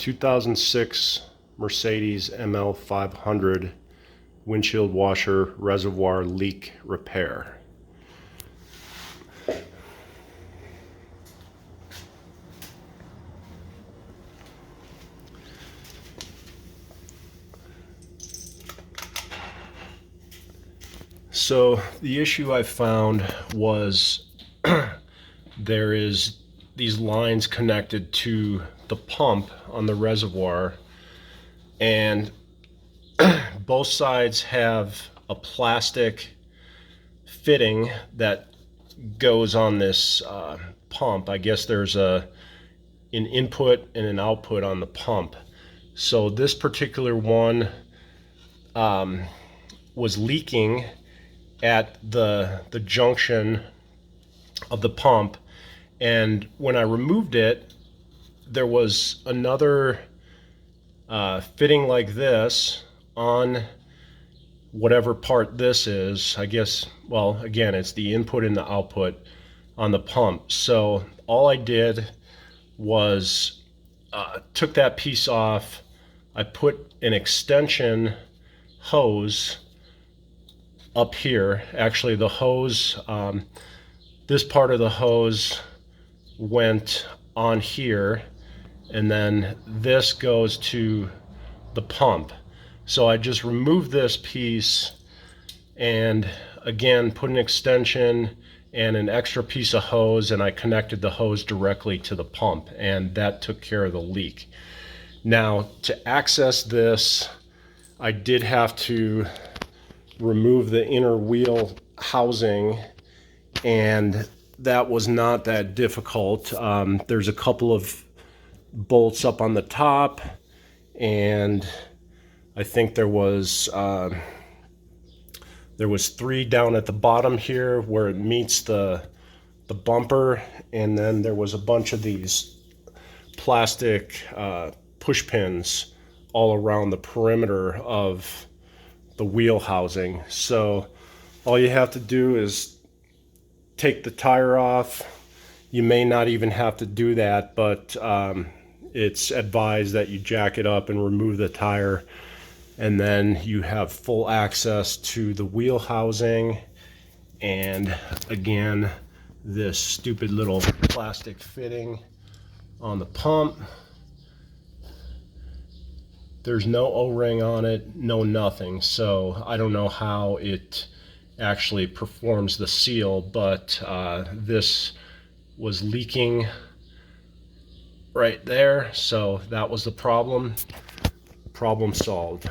2006 Mercedes ML500 windshield washer reservoir leak repair. So the issue I found was there is these lines connected to the pump on the reservoir, and both sides have a plastic fitting that goes on this pump. I guess there's an input and an output on the pump. So this particular one was leaking at the junction of the pump, and when I removed it, there was another fitting like this on whatever part this is. I guess, well, again, it's the input and the output on the pump. So all I did was took that piece off. I put an extension hose up here. Actually, the hose, this part of the hose went on here, and then this goes to the pump. So I just removed this piece and again put an extension and an extra piece of hose, and I connected the hose directly to the pump, and that took care of the leak. Now, to access this, I did have to remove the inner wheel housing, and that was not that difficult. There's a couple of bolts up on the top, and I think there was 3 down at the bottom here where it meets the bumper, and then there was a bunch of these plastic push pins all around the perimeter of the wheel housing. So all you have to do is take the tire off. You may not even have to do that, but it's advised that you jack it up and remove the tire, and then you have full access to the wheel housing. And again, this stupid little plastic fitting on the pump. There's no O-ring on it, no nothing, so I don't know how it actually performs the seal, but this was leaking right there, so that was the problem. Problem solved.